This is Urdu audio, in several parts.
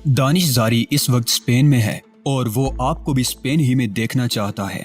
دانش زاری اس وقت اسپین میں ہے اور وہ آپ کو بھی اسپین ہی میں دیکھنا چاہتا ہے۔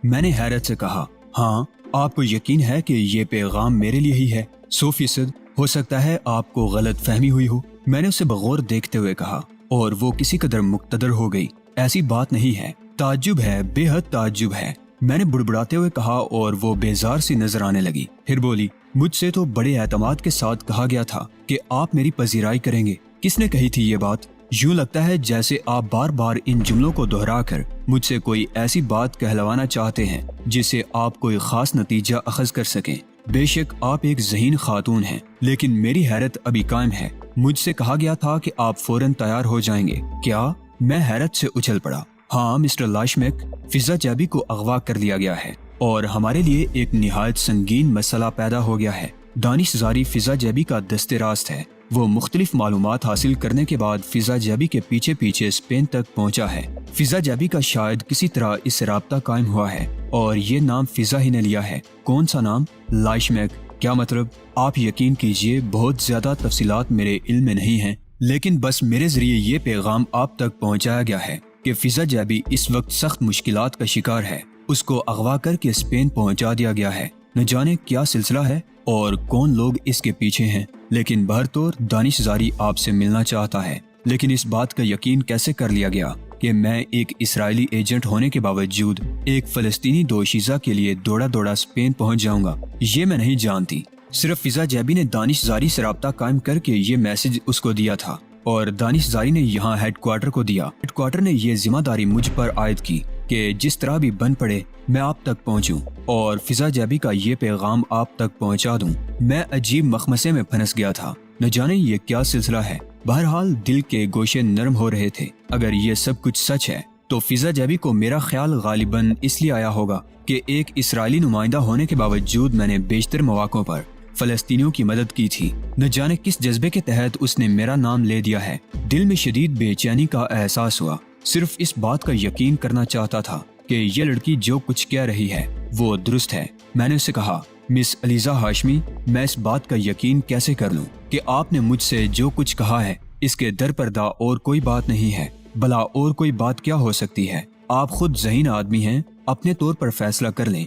میں نے حیرت سے کہا، ہاں، آپ کو یقین ہے کہ یہ پیغام میرے لیے ہی ہے؟ 100%۔ ہو سکتا ہے آپ کو غلط فہمی ہوئی ہو، میں نے اسے بغور دیکھتے ہوئے کہا، اور وہ کسی قدر مقتدر ہو گئی۔ ایسی بات نہیں ہے، تعجب ہے، بے حد تعجب ہے، میں نے بڑبڑاتے ہوئے کہا، اور وہ بیزار سی نظر آنے لگی۔ پھر بولی، مجھ سے تو بڑے اعتماد کے ساتھ کہا گیا تھا کہ آپ میری پذیرائی کریں گے۔ کس نے کہی تھی یہ بات؟ یوں لگتا ہے جیسے آپ بار بار ان جملوں کو دہرا کر مجھ سے کوئی ایسی بات کہلوانا چاہتے ہیں جس سے آپ کوئی خاص نتیجہ اخذ کر سکیں۔ بے شک آپ ایک ذہین خاتون ہیں، لیکن میری حیرت ابھی قائم ہے۔ مجھ سے کہا گیا تھا کہ آپ فوراً تیار ہو جائیں گے۔ کیا؟ میں حیرت سے اچھل پڑا۔ ہاں مسٹر لاشمیک، فضا جیبی کو اغوا کر لیا گیا ہے اور ہمارے لیے ایک نہایت سنگین مسئلہ پیدا ہو گیا ہے۔ دانش زاری فضا جیبی کا دست راست ہے۔ وہ مختلف معلومات حاصل کرنے کے بعد فضا جیبی کے پیچھے پیچھے اسپین تک پہنچا ہے۔ فضا جیبی کا شاید کسی طرح اس سے رابطہ قائم ہوا ہے، اور یہ نام فضا ہی نے لیا ہے۔ کون سا نام؟ لاشمیک۔ کیا مطلب؟ آپ یقین کیجئے بہت زیادہ تفصیلات میرے علم میں نہیں ہیں، لیکن بس میرے ذریعے یہ پیغام آپ تک پہنچایا گیا ہے کہ فضا جیبی اس وقت سخت مشکلات کا شکار ہے۔ اس کو اغوا کر کے اسپین پہنچا دیا گیا ہے۔ نہ جانے کیا سلسلہ ہے اور کون لوگ اس کے پیچھے ہیں، لیکن بہرطور دانش زاری آپ سے ملنا چاہتا ہے۔ لیکن اس بات کا یقین کیسے کر لیا گیا کہ میں ایک اسرائیلی ایجنٹ ہونے کے باوجود ایک فلسطینی دوشیزہ کے لیے دوڑا دوڑا اسپین پہنچ جاؤں گا، یہ میں نہیں جانتی۔ صرف فضا جیبی نے دانش زاری سے رابطہ قائم کر کے یہ میسج اس کو دیا تھا، اور دانش زاری نے یہاں ہیڈ کوارٹر کو دیا۔ ہیڈ کوارٹر نے یہ ذمہ داری مجھ پر عائد کی کہ جس طرح بھی بن پڑے میں آپ تک پہنچوں اور فضا جیبی کا یہ پیغام آپ تک پہنچا دوں۔ میں عجیب مخمسے میں پھنس گیا تھا، نہ جانے یہ کیا سلسلہ ہے۔ بہرحال دل کے گوشے نرم ہو رہے تھے۔ اگر یہ سب کچھ سچ ہے تو فضا جیبی کو میرا خیال غالباً اس لیے آیا ہوگا کہ ایک اسرائیلی نمائندہ ہونے کے باوجود میں نے بیشتر مواقعوں پر فلسطینیوں کی مدد کی تھی۔ نہ جانے کس جذبے کے تحت اس نے میرا نام لے دیا ہے۔ دل میں شدید بے چینی کا احساس ہوا۔ صرف اس بات کا یقین کرنا چاہتا تھا کہ یہ لڑکی جو کچھ کہہ رہی ہے وہ درست ہے۔ میں نے اسے کہا، مس علیزہ ہاشمی، میں اس بات کا یقین کیسے کر لوں کہ آپ نے مجھ سے جو کچھ کہا ہے اس کے در پردہ اور کوئی بات نہیں ہے؟ بھلا اور کوئی بات کیا ہو سکتی ہے؟ آپ خود ذہین آدمی ہیں، اپنے طور پر فیصلہ کر لیں۔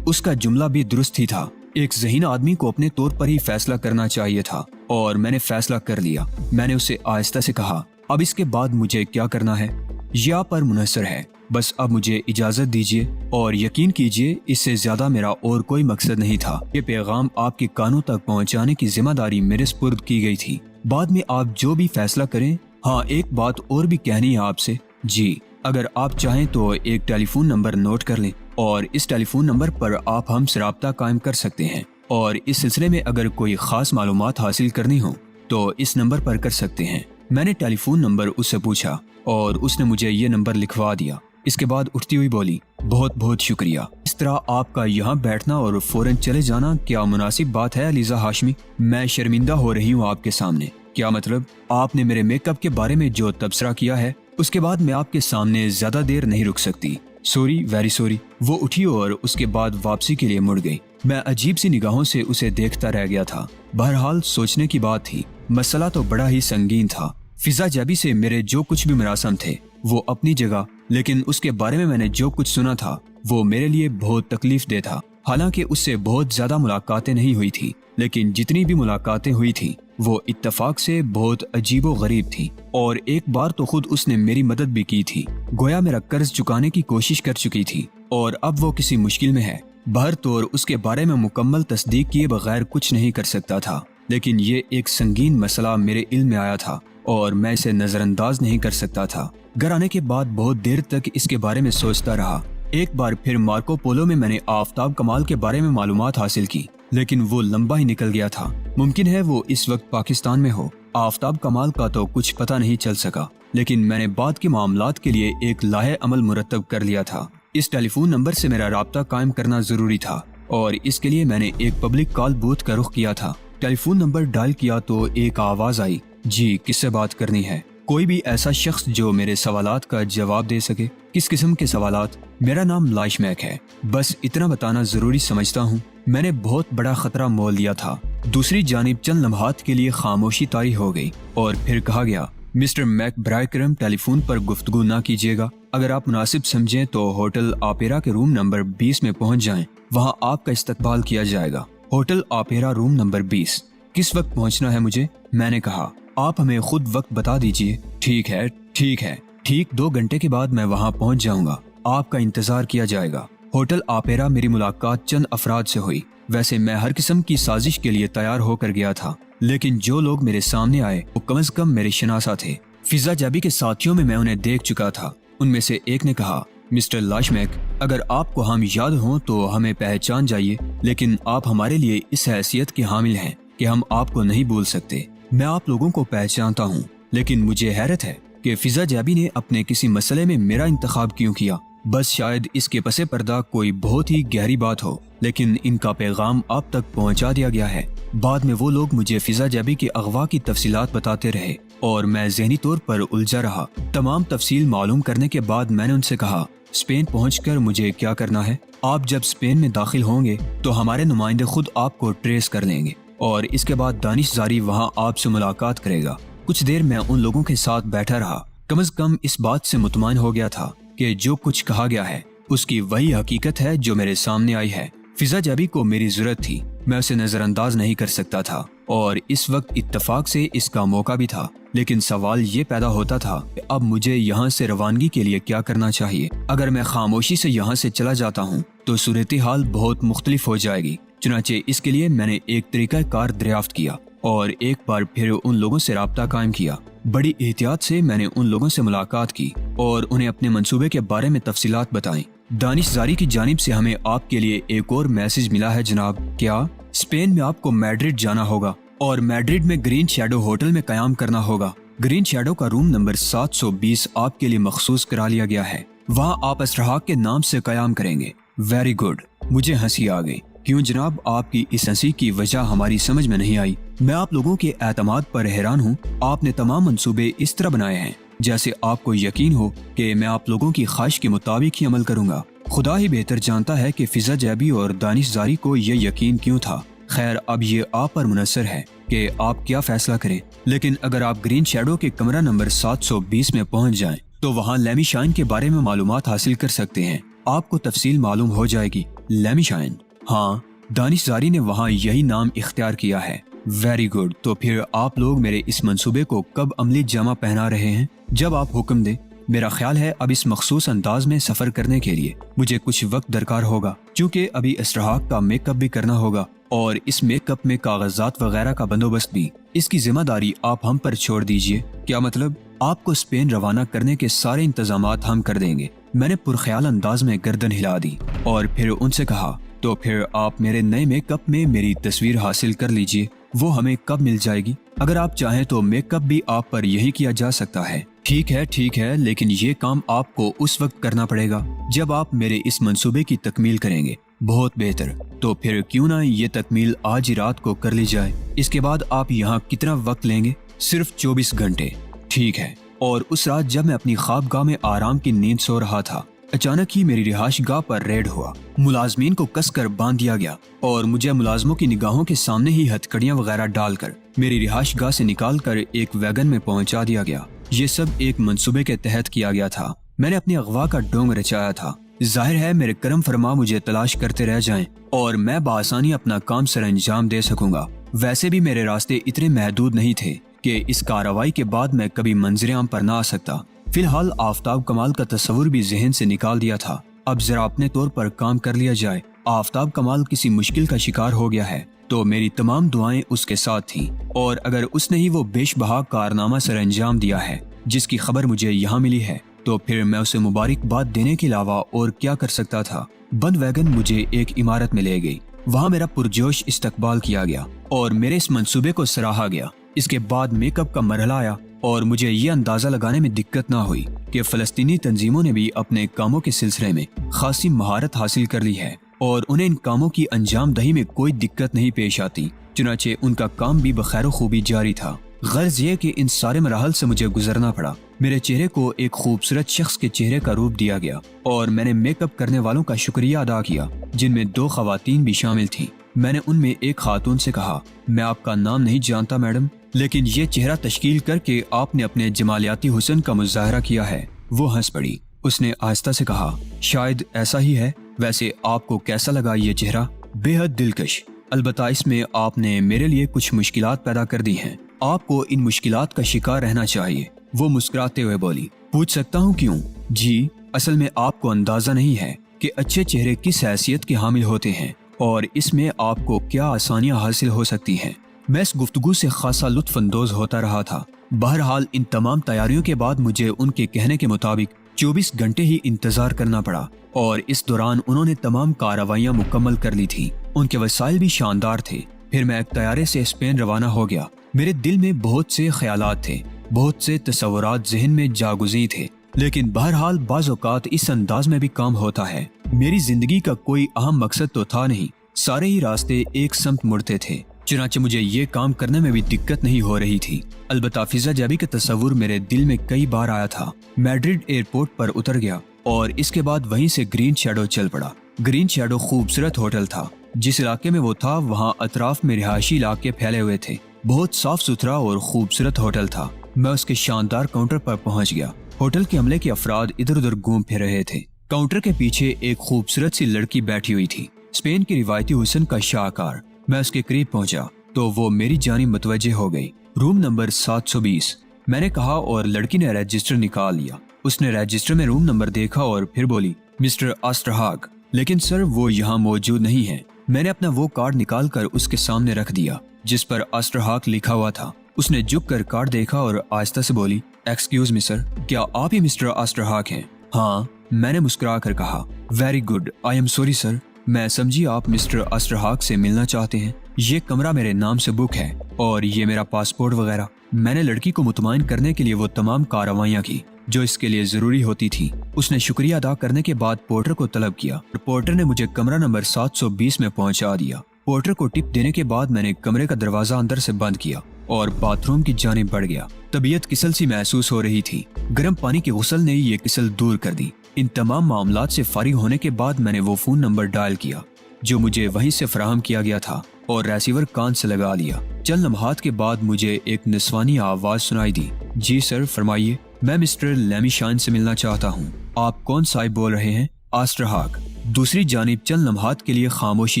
اس کا جملہ بھی درست ہی تھا۔ ایک ذہین آدمی کو اپنے طور پر ہی فیصلہ کرنا چاہیے تھا، اور میں نے فیصلہ کر لیا۔ میں نے اسے آہستہ سے کہا، اب اس کے بعد مجھے کیا کرنا ہے یہ آپ پر منحصر ہے۔ بس اب مجھے اجازت دیجیے، اور یقین کیجیے اس سے زیادہ میرا اور کوئی مقصد نہیں تھا۔ یہ پیغام آپ کے کانوں تک پہنچانے کی ذمہ داری میرے سپرد کی گئی تھی۔ بعد میں آپ جو بھی فیصلہ کریں۔ ہاں، ایک بات اور بھی کہنی ہے آپ سے۔ جی، اگر آپ چاہیں تو ایک ٹیلی فون نمبر نوٹ کر لیں، اور اس ٹیلی فون نمبر پر آپ ہم سے رابطہ قائم کر سکتے ہیں، اور اس سلسلے میں اگر کوئی خاص معلومات حاصل کرنی ہو تو اس نمبر پر کر سکتے ہیں۔ میں نے ٹیلی فون نمبر اس سے پوچھا، اور اس نے مجھے یہ نمبر لکھوا دیا۔ اس کے بعد اٹھتی ہوئی بولی، بہت بہت شکریہ۔ اس طرح آپ کا یہاں بیٹھنا اور فوراً چلے جانا کیا مناسب بات ہے علیزہ ہاشمی؟ میں شرمندہ ہو رہی ہوں آپ کے سامنے۔ کیا مطلب؟ آپ نے میرے میک اپ کے بارے میں جو تبصرہ کیا ہے اس کے بعد میں آپ کے سامنے زیادہ دیر نہیں رک سکتی۔ Sorry, very sorry. وہ اٹھی اور اس کے بعد واپسی کے لیے مڑ گئی۔ میں عجیب سی نگاہوں سے اسے دیکھتا رہ گیا تھا۔ بہرحال سوچنے کی بات تھی، مسئلہ تو بڑا ہی سنگین تھا۔ فضا جیبی سے میرے جو کچھ بھی مراسم تھے وہ اپنی جگہ، لیکن اس کے بارے میں نے جو کچھ سنا تھا وہ میرے لیے بہت تکلیف دہ تھا۔ حالانکہ اس سے بہت زیادہ ملاقاتیں نہیں ہوئی تھی، لیکن جتنی بھی ملاقاتیں ہوئی تھی وہ اتفاق سے بہت عجیب و غریب تھی، اور ایک بار تو خود اس نے میری مدد بھی کی تھی، گویا میرا قرض چکانے کی کوشش کر چکی تھی، اور اب وہ کسی مشکل میں ہے۔ بہرطور اس کے بارے میں مکمل تصدیق کیے بغیر کچھ نہیں کر سکتا تھا، لیکن یہ ایک سنگین مسئلہ میرے علم میں آیا تھا اور میں اسے نظر انداز نہیں کر سکتا تھا۔ گھر آنے کے بعد بہت دیر تک اس کے بارے میں سوچتا رہا۔ ایک بار پھر مارکو پولو میں نے آفتاب کمال کے بارے میں معلومات حاصل کی، لیکن وہ لمبا ہی نکل گیا تھا۔ ممکن ہے وہ اس وقت پاکستان میں ہو۔ آفتاب کمال کا تو کچھ پتہ نہیں چل سکا، لیکن میں نے بعد کے معاملات کے لیے ایک لاہے عمل مرتب کر لیا تھا۔ اس ٹیلی فون نمبر سے میرا رابطہ قائم کرنا ضروری تھا، اور اس کے لیے میں نے ایک پبلک کال بوتھ کا رخ کیا تھا۔ ٹیلی فون نمبر ڈائل کیا تو ایک آواز آئی، جی، کس سے بات کرنی ہے؟ کوئی بھی ایسا شخص جو میرے سوالات کا جواب دے سکے۔ کس قسم کے سوالات؟ میرا نام لاشمیک ہے، بس اتنا بتانا ضروری سمجھتا ہوں۔ میں نے بہت بڑا خطرہ مول لیا تھا۔ دوسری جانب چند لمحات کے لیے خاموشی طاری ہو گئی، اور پھر کہا گیا، مسٹر میک برائے کرم ٹیلی فون پر گفتگو نہ کیجیے گا. اگر آپ مناسب سمجھیں تو ہوٹل آپیرا کے روم نمبر 20 میں پہنچ جائیں. وہاں آپ کا استقبال کیا جائے گا. Hotel آپیرا room number 20. کس وقت پہنچنا ہے مجھے؟ میں نے کہا. آپ ہمیں خود وقت بتا دیجیے. ٹھیک ہے ٹھیک ہے. ٹھیک 2 گھنٹے کے بعد میں وہاں پہنچ جاؤں گا. آپ کا انتظار کیا جائے گا. ہوٹل آپیرا میری ملاقات چند افراد سے ہوئی. ویسے میں ہر قسم کی سازش کے لیے تیار ہو کر گیا تھا، لیکن جو لوگ میرے سامنے آئے وہ کم از کم میرے شناسا تھے. فضا جابی کے ساتھیوں میں انہیں دیکھ چکا تھا. ان میں سے ایک نے کہا، مسٹر لاشمیک، اگر آپ کو ہم یاد ہوں تو ہمیں پہچان جائیے، لیکن آپ ہمارے لیے اس حیثیت کے حامل ہیں کہ ہم آپ کو نہیں بھول سکتے. میں آپ لوگوں کو پہچانتا ہوں، لیکن مجھے حیرت ہے کہ فضا جابی نے اپنے کسی مسئلے میں میرا انتخاب کیوں کیا. بس شاید اس کے پس پردہ کوئی بہت ہی گہری بات ہو، لیکن ان کا پیغام آپ تک پہنچا دیا گیا ہے. بعد میں وہ لوگ مجھے فضا جابی کے اغوا کی تفصیلات بتاتے رہے اور میں ذہنی طور پر الجھا رہا. تمام تفصیل معلوم کرنے کے بعد میں نے ان سے کہا، اسپین پہنچ کر مجھے کیا کرنا ہے؟ آپ جب اسپین میں داخل ہوں گے تو ہمارے نمائندے خود آپ کو ٹریس کر لیں گے اور اس کے بعد دانش زاری وہاں آپ سے ملاقات کرے گا. کچھ دیر میں ان لوگوں کے ساتھ بیٹھا رہا. کم از کم اس بات سے مطمئن ہو گیا تھا کہ جو کچھ کہا گیا ہے اس کی وہی حقیقت ہے جو میرے سامنے آئی ہے. فضا جابی کو میری ضرورت تھی، میں اسے نظر انداز نہیں کر سکتا تھا اور اس وقت اتفاق سے اس کا موقع بھی تھا. لیکن سوال یہ پیدا ہوتا تھا کہ اب مجھے یہاں سے روانگی کے لیے کیا کرنا چاہیے. اگر میں خاموشی سے یہاں سے چلا جاتا ہوں تو صورتحال بہت مختلف ہو جائے گی. چنانچہ اس کے لیے میں نے ایک طریقہ کار دریافت کیا اور ایک بار پھر ان لوگوں سے رابطہ قائم کیا. بڑی احتیاط سے میں نے ان لوگوں سے ملاقات کی اور انہیں اپنے منصوبے کے بارے میں تفصیلات بتائیں. دانش زاری کی جانب سے ہمیں آپ کے لیے ایک اور میسج ملا ہے جناب. کیا؟ اسپین میں آپ کو میڈرڈ جانا ہوگا اور میڈرڈ میں گرین شیڈو ہوٹل میں قیام کرنا ہوگا. گرین شیڈو کا روم نمبر 720 آپ کے لیے مخصوص کرا لیا گیا ہے. وہاں آپ اسرحاق کے نام سے قیام کریں گے. Very good. مجھے ہنسی آ گئی. کیوں جناب؟ آپ کی اس ہنسی کی وجہ ہماری سمجھ میں نہیں آئی. میں آپ لوگوں کے اعتماد پر حیران ہوں. آپ نے تمام منصوبے اس طرح بنائے ہیں جیسے آپ کو یقین ہو کہ میں آپ لوگوں کی خواہش کے مطابق ہی عمل کروں گا. خدا ہی بہتر جانتا ہے کہ فضا جابی اور دانش زاری کو یہ یقین کیوں تھا. خیر، اب یہ آپ پر منحصر ہے کہ آپ کیا فیصلہ کریں. لیکن اگر آپ گرین شیڈو کے کمرہ نمبر 720 میں پہنچ جائیں تو وہاں لیمی شائن کے بارے میں معلومات حاصل کر سکتے ہیں. آپ کو تفصیل معلوم ہو جائے گی. لیمی شائن؟ ہاں، دانش زاری نے وہاں یہی نام اختیار کیا ہے. Very good. تو پھر آپ لوگ میرے اس منصوبے کو کب عملی جامہ پہنا رہے ہیں؟ جب آپ حکم دیں. میرا خیال ہے اب اس مخصوص انداز میں سفر کرنے کے لیے مجھے کچھ وقت درکار ہوگا، چونکہ ابھی اسرحاق کا میک اپ بھی کرنا ہوگا اور اس میک اپ میں کاغذات وغیرہ کا بندوبست بھی. اس کی ذمہ داری آپ ہم پر چھوڑ دیجئے. کیا مطلب؟ آپ کو اسپین روانہ کرنے کے سارے انتظامات ہم کر دیں گے. میں نے پرخیال انداز میں گردن ہلا دی اور پھر ان سے کہا، تو پھر آپ میرے نئے میک اپ میں میری تصویر حاصل کر لیجئے. وہ ہمیں کب مل جائے گی؟ اگر آپ چاہیں تو میک اپ بھی آپ پر یہی کیا جا سکتا ہے. ٹھیک ہے، لیکن یہ کام آپ کو اس وقت کرنا پڑے گا جب آپ میرے اس منصوبے کی تکمیل کریں گے. بہت بہتر. تو پھر کیوں نہ یہ تکمیل آج ہی رات کو کر لی جائے. اس کے بعد آپ یہاں کتنا وقت لیں گے؟ صرف 24 گھنٹے. ٹھیک ہے. اور اس رات جب میں اپنی خواب گاہ میں آرام کی نیند سو رہا تھا، اچانک ہی میری رہائش گاہ پر ریڈ ہوا. ملازمین کو کس کر باندھ دیا گیا اور مجھے ملازموں کی نگاہوں کے سامنے ہی ہتھکڑیاں وغیرہ ڈال کر میری رہائش گاہ سے نکال کر ایک ویگن میں پہنچا دیا گیا. یہ سب ایک منصوبے کے تحت کیا گیا تھا. میں نے اپنی اغوا کا ڈونگ رچایا تھا. ظاہر ہے میرے کرم فرما مجھے تلاش کرتے رہ جائیں اور میں بآسانی اپنا کام سر انجام دے سکوں گا. ویسے بھی میرے راستے اتنے محدود نہیں تھے کہ اس کارروائی کے بعد میں کبھی منظر عام پر نہ آ سکتا. فی الحال آفتاب کمال کا تصور بھی ذہن سے نکال دیا تھا. اب ذرا اپنے طور پر کام کر لیا جائے. آفتاب کمال کسی مشکل کا شکار ہو گیا ہے تو میری تمام دعائیں اس کے ساتھ تھیں، اور اگر اس نے ہی وہ بیش بہا کارنامہ سر انجام دیا ہے جس کی خبر مجھے یہاں ملی ہے تو پھر میں اسے مبارکباد دینے کے علاوہ اور کیا کر سکتا تھا. بند ویگن مجھے ایک عمارت میں لے گئی. وہاں میرا پرجوش استقبال کیا گیا اور میرے اس منصوبے کو سراہا گیا. اس کے بعد میک اپ کا مرحلہ آیا اور مجھے یہ اندازہ لگانے میں دقت نہ ہوئی کہ فلسطینی تنظیموں نے بھی اپنے کاموں کے سلسلے میں خاصی مہارت حاصل کر لی ہے اور انہیں ان کاموں کی انجام دہی میں کوئی دقت نہیں پیش آتی. چنانچہ ان کا کام بھی بخیر و خوبی جاری تھا. غرض یہ کہ ان سارے مراحل سے مجھے گزرنا پڑا. میرے چہرے کو ایک خوبصورت شخص کے چہرے کا روپ دیا گیا اور میں نے میک اپ کرنے والوں کا شکریہ ادا کیا جن میں 2 خواتین بھی شامل تھیں. میں نے ان میں ایک خاتون سے کہا، میں آپ کا نام نہیں جانتا میڈم. لیکن یہ چہرہ تشکیل کر کے آپ نے اپنے جمالیاتی حسن کا مظاہرہ کیا ہے۔ وہ ہنس پڑی۔ اس نے آہستہ سے کہا، شاید ایسا ہی ہے۔ ویسے آپ کو کیسا لگا یہ چہرہ؟ بے حد دلکش، البتہ اس میں آپ نے میرے لیے کچھ مشکلات پیدا کر دی ہیں۔ آپ کو ان مشکلات کا شکار رہنا چاہیے۔ وہ مسکراتے ہوئے بولی۔ پوچھ سکتا ہوں کیوں؟ جی، اصل میں آپ کو اندازہ نہیں ہے کہ اچھے چہرے کس حیثیت کے حامل ہوتے ہیں اور اس میں آپ کو کیا آسانیاں حاصل ہو سکتی ہیں۔ میں اس گفتگو سے خاصا لطف اندوز ہوتا رہا تھا۔ بہرحال ان تمام تیاریوں کے بعد مجھے ان کے کہنے کے مطابق 24 گھنٹے ہی انتظار کرنا پڑا اور اس دوران انہوں نے تمام کارروائیاں مکمل کر لی تھیں۔ ان کے وسائل بھی شاندار تھے۔ پھر میں ایک طیارے سے اسپین روانہ ہو گیا۔ میرے دل میں بہت سے خیالات تھے، بہت سے تصورات ذہن میں جاگزیں تھے، لیکن بہرحال بعض اوقات اس انداز میں بھی کام ہوتا ہے۔ میری زندگی کا کوئی اہم مقصد تو تھا نہیں، سارے ہی راستے ایک سمت مڑتے تھے، چنانچہ مجھے یہ کام کرنے میں بھی دقت نہیں ہو رہی تھی۔ البتہ فضا جابی کا تصور میرے دل میں کئی بار آیا تھا۔ میڈرڈ ایئرپورٹ پر اتر گیا اور اس کے بعد وہیں سے گرین شیڈو چل پڑا۔ گرین شیڈو خوبصورت ہوٹل تھا۔ جس علاقے میں وہ تھا وہاں اطراف میں رہائشی علاقے پھیلے ہوئے تھے۔ بہت صاف ستھرا اور خوبصورت ہوٹل تھا۔ میں اس کے شاندار کاؤنٹر پر پہنچ گیا۔ ہوٹل کے عملے کے افراد ادھر ادھر گھوم پھر رہے تھے۔ کاؤنٹر کے پیچھے ایک خوبصورت سی لڑکی بیٹھی ہوئی تھی، اسپین کی روایتی حسن کا شاہکار۔ میں اس کے قریب پہنچا تو وہ میری جانب متوجہ ہو گئی۔ روم نمبر 720 میں نے کہا اور لڑکی نے رجسٹر نکال لیا۔ اس نے رجسٹر میں روم نمبر دیکھا اور پھر بولی، مسٹر آسٹرہاگ۔ لیکن سر وہ یہاں موجود نہیں ہے۔ میں نے اپنا وہ کارڈ نکال کر اس کے سامنے رکھ دیا جس پر آسٹرہاگ لکھا ہوا تھا۔ اس نے جھک کر کارڈ دیکھا اور آہستہ سے بولی، ایکسکیوز می سر، کیا آپ ہی مسٹر آسٹرہاگ ہیں؟ ہاں، میں نے مسکرا کر کہا۔ Very good, I am sorry sir, میں سمجھی آپ مسٹر آسٹرہاگ سے ملنا چاہتے ہیں۔ یہ کمرہ میرے نام سے بک ہے اور یہ میرا پاسپورٹ وغیرہ۔ میں نے لڑکی کو مطمئن کرنے کے لیے وہ تمام کارروائیاں کی جو اس کے لیے ضروری ہوتی تھی۔ اس نے شکریہ ادا کرنے کے بعد پورٹر کو طلب کیا اور پورٹر نے مجھے کمرہ نمبر 720 میں پہنچا دیا۔ پورٹر کو ٹپ دینے کے بعد میں نے کمرے کا دروازہ اندر سے بند کیا اور باتھ روم کی جانب بڑھ گیا۔ طبیعت کسل سی محسوس ہو رہی تھی۔ گرم پانی کے غسل نے یہ کسل دور کر دی۔ ان تمام معاملات سے فارغ ہونے کے بعد میں نے وہ فون نمبر ڈائل کیا جو مجھے وہیں سے فراہم کیا گیا تھا اور ریسیور کان سے لگا لیا۔ چند لمحات کے بعد مجھے ایک نسوانی آواز سنائی دی۔ جی سر، فرمائیے، میں مسٹر لیمی شائن سے ملنا چاہتا ہوں۔ آپ کون صاحب بول رہے ہیں؟ آسٹرہاگ۔ دوسری جانب چند لمحات کے لیے خاموشی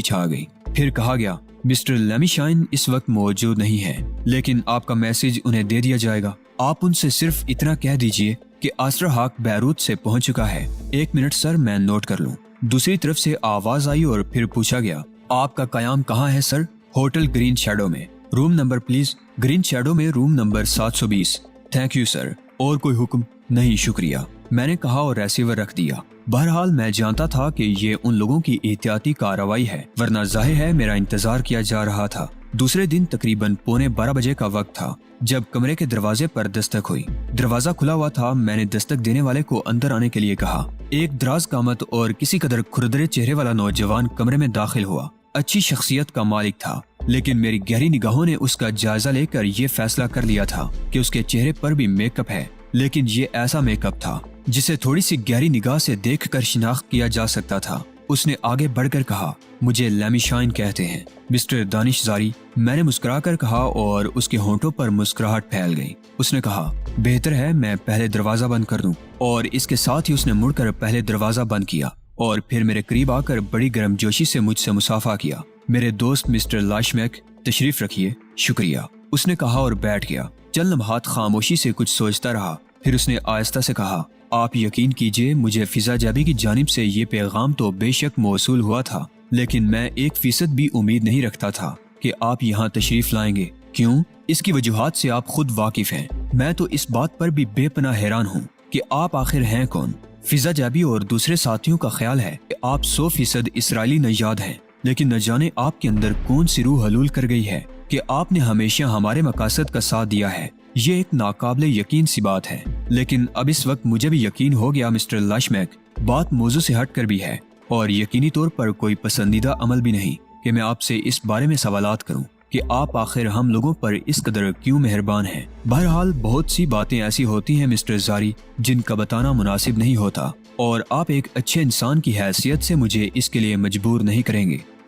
چھا گئی۔ پھر کہا گیا، مسٹر لیمی شائن اس وقت موجود نہیں ہے، لیکن آپ کا میسج انہیں دے دیا جائے گا۔ آپ ان سے صرف اتنا کہہ دیجئے کہ آسٹرہاگ بیروت سے پہنچ چکا ہے۔ 1 منٹ سر، میں نوٹ کر لوں۔ دوسری طرف سے آواز آئی اور پھر پوچھا گیا، آپ کا قیام کہاں ہے سر؟ ہوٹل گرین شیڈو میں۔ Room number please? Green shadow میں room number 720۔ Thank you sir. اور کوئی حکم؟ نہیں شکریہ، میں نے کہا اور ریسیور رکھ دیا۔ بہرحال میں جانتا تھا کہ یہ ان لوگوں کی احتیاطی کارروائی ہے، ورنہ ظاہر ہے میرا انتظار کیا جا رہا تھا۔ دوسرے دن تقریباً 11:15 بجے کا وقت تھا جب کمرے کے دروازے پر دستک ہوئی۔ دروازہ کھلا ہوا تھا۔ میں نے دستک دینے والے کو اندر آنے کے لیے کہا۔ ایک دراز قامت اور کسی قدر کھردرے چہرے والا نوجوان کمرے میں داخل ہوا۔ اچھی شخصیت کا مالک تھا، لیکن میری گہری نگاہوں نے اس کا جائزہ لے کر یہ فیصلہ کر لیا تھا کہ اس کے چہرے پر بھی میک اپ ہے، لیکن یہ ایسا میک اپ تھا جسے تھوڑی سی گہری نگاہ سے دیکھ کر شناخت کیا جا سکتا تھا۔ اس نے آگے بڑھ کر کہا، مجھے لیمی شائن کہتے ہیں، مسٹر دانش زاری۔ میں نے مسکرا کر کہا اور اس کے ہونٹوں پر مسکراہٹ پھیل گئی۔ اس نے کہا، بہتر ہے میں پہلے دروازہ بند کر دوں، اور اس کے ساتھ ہی اس نے مڑ کر پہلے دروازہ بند کیا اور پھر میرے قریب آ کر بڑی گرم جوشی سے مجھ سے مصافحہ کیا۔ میرے دوست مسٹر لاشمیک، تشریف رکھیے۔ شکریہ، اس نے کہا اور بیٹھ گیا۔ چند لمحات خاموشی سے کچھ سوچتا رہا، پھر اس نے آہستہ سے کہا، آپ یقین کیجئے مجھے فضا جابی کی جانب سے یہ پیغام تو بے شک موصول ہوا تھا، لیکن میں 1% بھی امید نہیں رکھتا تھا کہ آپ یہاں تشریف لائیں گے۔ کیوں؟ اس کی وجوہات سے آپ خود واقف ہیں۔ میں تو اس بات پر بھی بے پناہ حیران ہوں کہ آپ آخر ہیں کون؟ فضا جابی اور دوسرے ساتھیوں کا خیال ہے کہ آپ 100% اسرائیلی نژاد ہیں، لیکن نہ جانے آپ کے اندر کون سی روح حلول کر گئی ہے کہ آپ نے ہمیشہ ہمارے مقاصد کا ساتھ دیا ہے۔ یہ ایک ناقابل یقین سی بات ہے، لیکن اب اس وقت مجھے بھی یقین ہو گیا مسٹر لاشمیک، بات موضوع سے ہٹ کر بھی ہے اور یقینی طور پر کوئی پسندیدہ عمل بھی نہیں کہ میں آپ سے اس بارے میں سوالات کروں کہ آپ آخر ہم لوگوں پر اس قدر کیوں مہربان ہیں۔ بہرحال بہت سی باتیں ایسی ہوتی ہیں مسٹر زاری جن کا بتانا مناسب نہیں ہوتا، اور آپ ایک اچھے انسان کی حیثیت سے مجھے اس کے لیے مجبور نہیں کریں گے۔